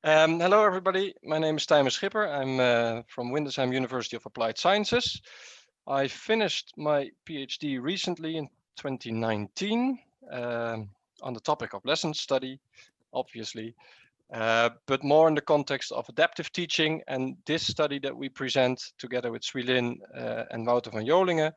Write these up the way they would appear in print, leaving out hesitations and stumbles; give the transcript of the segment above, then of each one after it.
Hello, everybody. My name is Tijmen Schipper. I'm from Windesheim University of Applied Sciences. I finished my PhD recently in 2019 on the topic of lesson study, obviously, but more in the context of adaptive teaching. And this study that we present together with Swilin and Wouter van Jolingen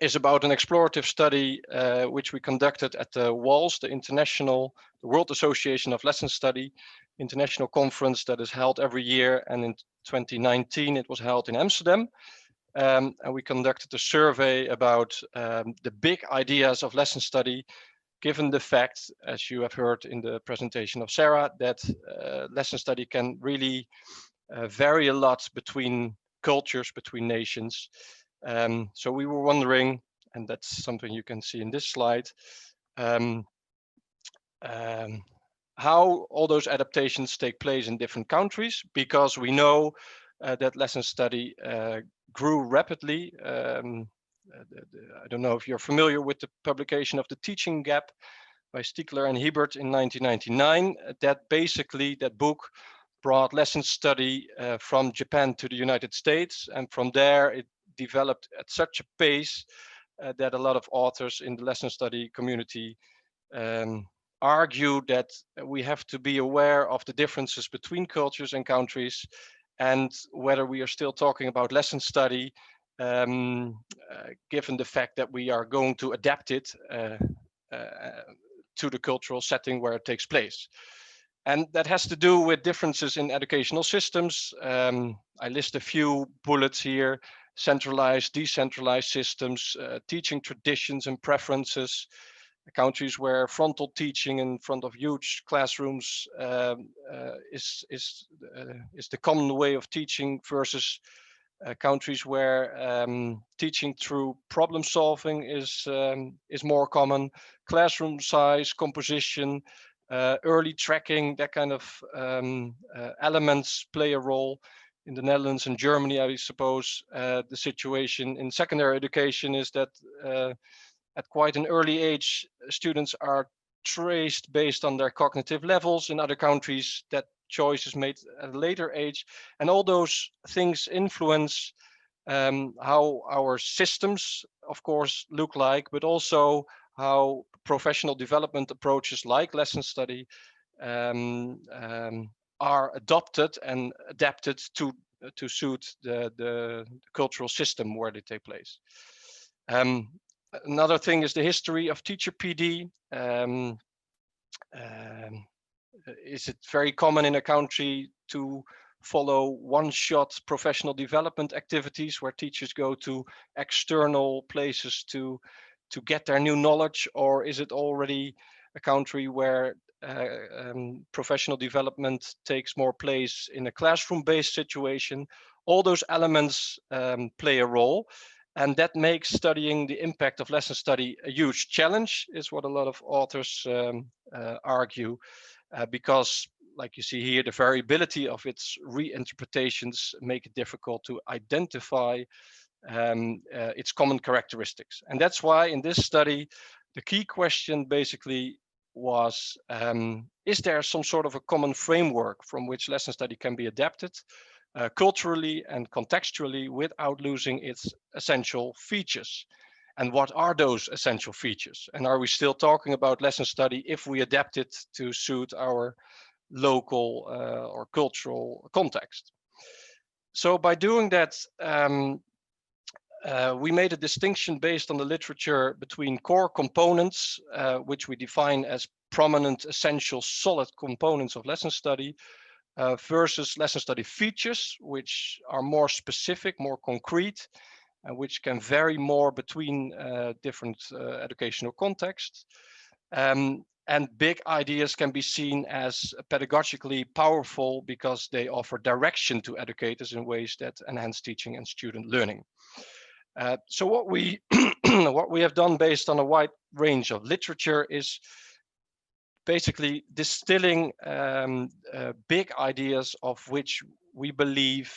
is about an explorative study which we conducted at the WALS, the World Association of Lesson Study international conference that is held every year. And in 2019, it was held in Amsterdam. And we conducted a survey about the big ideas of lesson study, given the fact, as you have heard in the presentation of Sarah, that lesson study can really vary a lot between cultures, between nations. So we were wondering, and that's something you can see in this slide, how all those adaptations take place in different countries, because we know that lesson study grew rapidly. I don't know if you're familiar with the publication of The Teaching Gap by Stiegler and Hebert in 1999. That book brought lesson study from Japan to the United States, and from there it developed at such a pace that a lot of authors in the lesson study community argue that we have to be aware of the differences between cultures and countries, and whether we are still talking about lesson study, given the fact that we are going to adapt it to the cultural setting where it takes place. And that has to do with differences in educational systems. I list a few bullets here: centralized, decentralized systems, teaching traditions and preferences, countries where frontal teaching in front of huge classrooms is the common way of teaching, versus countries where teaching through problem solving is more common. Classroom size, composition, early tracking, that kind of elements play a role. In the Netherlands and Germany, I suppose the situation in secondary education is that at quite an early age, students are traced based on their cognitive levels. In other countries, that choice is made at a later age. And all those things influence how our systems, of course, look like, but also how professional development approaches like lesson study are adopted and adapted to suit the cultural system where they take place. Another thing is the history of teacher PD. Is it very common in a country to follow one-shot professional development activities where teachers go to external places to get their new knowledge, or is it already a country where professional development takes more place in a classroom-based situation? All those elements play a role, and that makes studying the impact of lesson study a huge challenge, is what a lot of authors argue, because, like you see here, the variability of its reinterpretations make it difficult to identify its common characteristics. And that's why in this study, the key question basically was, is there some sort of a common framework from which lesson study can be adapted culturally and contextually without losing its essential features? And what are those essential features? And are we still talking about lesson study if we adapt it to suit our local or cultural context? So by doing that, we made a distinction based on the literature between core components, which we define as prominent, essential, solid components of lesson study, versus lesson study features, which are more specific, more concrete, which can vary more between different educational contexts. And big ideas can be seen as pedagogically powerful because they offer direction to educators in ways that enhance teaching and student learning. So what we what we have done based on a wide range of literature is basically distilling big ideas of which we believe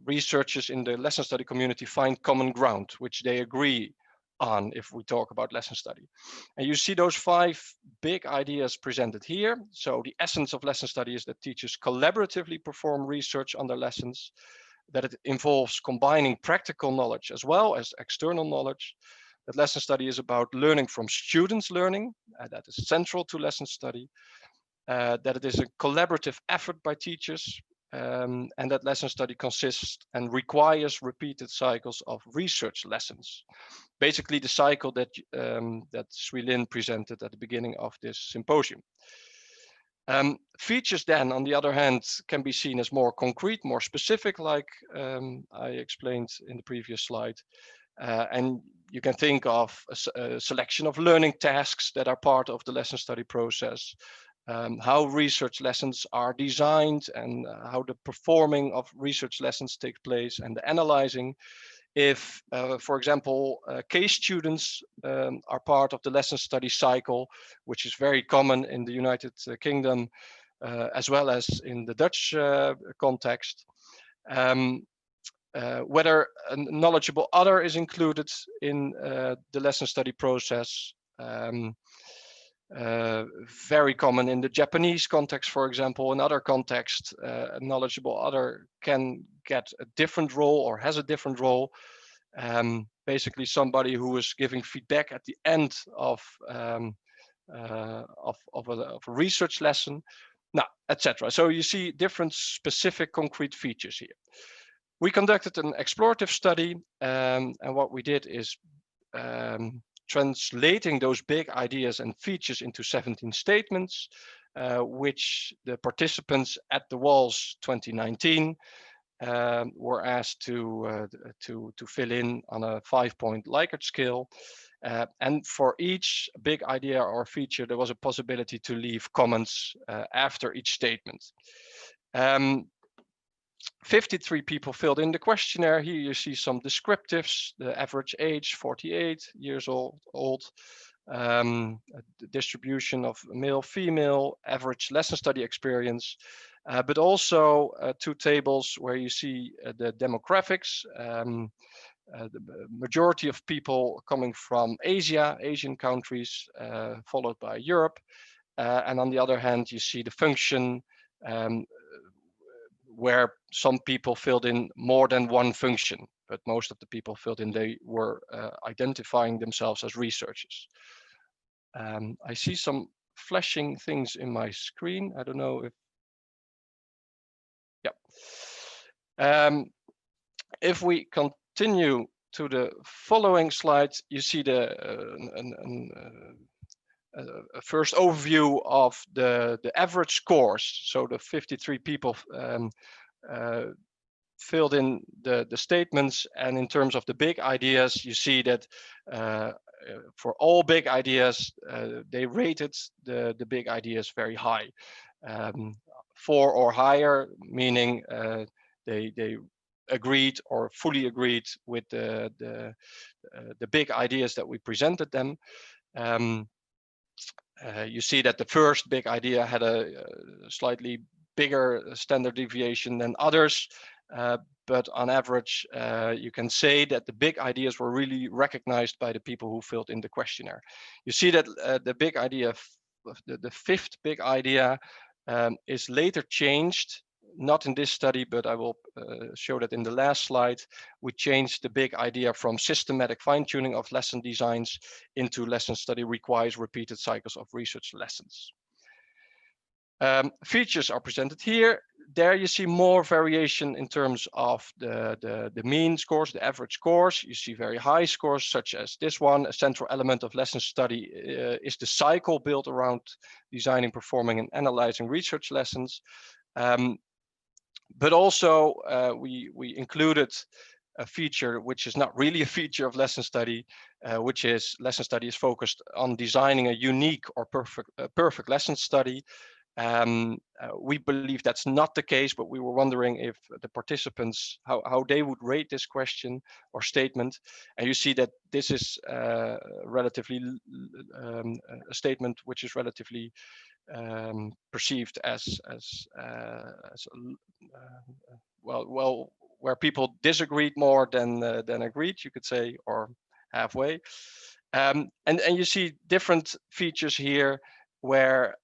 researchers in the lesson study community find common ground, which they agree on if we talk about lesson study. And you see those 5 big ideas presented here. So the essence of lesson study is that teachers collaboratively perform research on their lessons, that it involves combining practical knowledge as well as external knowledge, that lesson study is about learning from students learning, that is central to lesson study, that it is a collaborative effort by teachers, and that lesson study consists and requires repeated cycles of research lessons. Basically the cycle that Sui Lin presented at the beginning of this symposium. Features then, on the other hand, can be seen as more concrete, more specific, like I explained in the previous slide. And you can think of a selection of learning tasks that are part of the lesson study process, how research lessons are designed, and how the performing of research lessons takes place, and the analyzing. If, for example, case students are part of the lesson study cycle, which is very common in the United Kingdom, as well as in the Dutch context. Whether a knowledgeable other is included in the lesson study process. Very common in the Japanese context, for example. In other contexts, a knowledgeable other can get a different role or has a different role. Basically somebody who is giving feedback at the end of a research lesson, now, etc. So you see different specific concrete features here. We conducted an explorative study, and what we did is translating those big ideas and features into 17 statements, which the participants at the Walls 2019 were asked to fill in on a 5-point Likert scale. And for each big idea or feature, there was a possibility to leave comments after each statement. 53 people filled in the questionnaire. Here you see some descriptives: the average age, 48 years old, the distribution of male, female, average lesson study experience, but also 2 tables where you see the demographics. The majority of people coming from Asian countries, followed by Europe. And on the other hand, you see the function, where some people filled in more than one function, but most of the people filled in, they were identifying themselves as researchers. I see some flashing things in my screen. I don't know if, yeah. If we continue to the following slides, you see the a first overview of the average scores. So the 53 people filled in the statements, and in terms of the big ideas, you see that for all big ideas, they rated the big ideas very high. 4 or higher, meaning they agreed or fully agreed with the big ideas that we presented them. You see that the first big idea had a slightly bigger standard deviation than others, but on average, you can say that the big ideas were really recognized by the people who filled in the questionnaire. You see that the big idea, the 5th big idea, is later changed. Not in this study, but I will show that in the last slide. We changed the big idea from systematic fine-tuning of lesson designs into lesson study requires repeated cycles of research lessons. Features are presented here. There you see more variation in terms of the mean scores, the average scores. You see very high scores, such as this one. A central element of lesson study is the cycle built around designing, performing, and analyzing research lessons. But also we included a feature which is not really a feature of lesson study, which is lesson study is focused on designing a unique or perfect lesson study. We believe that's not the case, but we were wondering if the participants, how they would rate this question or statement. And you see that this is relatively a statement which is relatively perceived as well, where people disagreed more than agreed, you could say, or halfway. And you see different features here where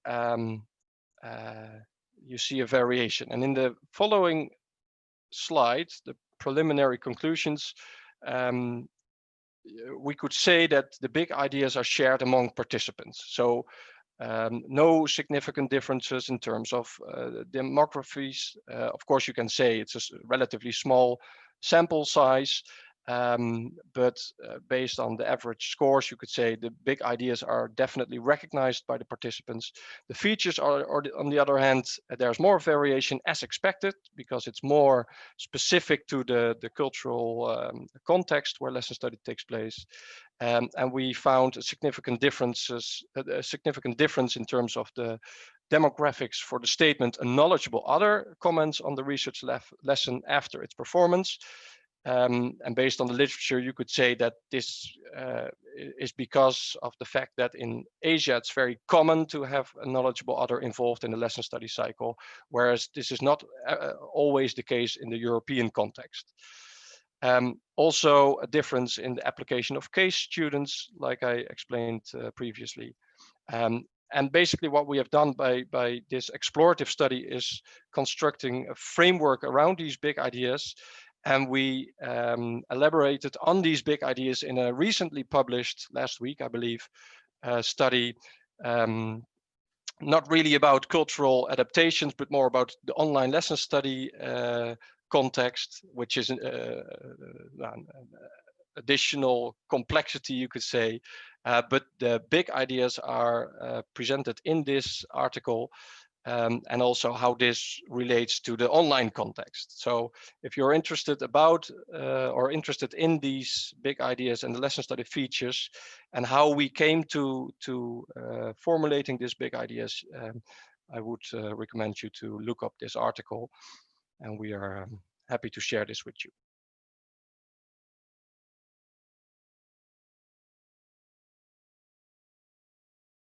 you see a variation. And in the following slide, the preliminary conclusions, we could say that the big ideas are shared among participants. So no significant differences in terms of demographies. Of course, you can say it's a relatively small sample size, but based on the average scores, you could say the big ideas are definitely recognized by the participants. The features are, on the other hand, there's more variation as expected because it's more specific to the cultural context where lesson study takes place. And we found a significant difference in terms of the demographics for the statement a knowledgeable other comments on the research lesson after its performance. And based on the literature, you could say that this is because of the fact that in Asia, it's very common to have a knowledgeable other involved in the lesson study cycle, whereas this is not always the case in the European context. Also a difference in the application of case students, like I explained previously. And basically what we have done by this explorative study is constructing a framework around these big ideas. And we elaborated on these big ideas in a recently published, last week, I believe, study, not really about cultural adaptations, but more about the online lesson study context, which is an additional complexity, you could say. But the big ideas are presented in this article. And also how this relates to the online context. So if you're interested about or interested in these big ideas and the lesson study features and how we came to formulating these big ideas, I would recommend you to look up this article, and we are happy to share this with you.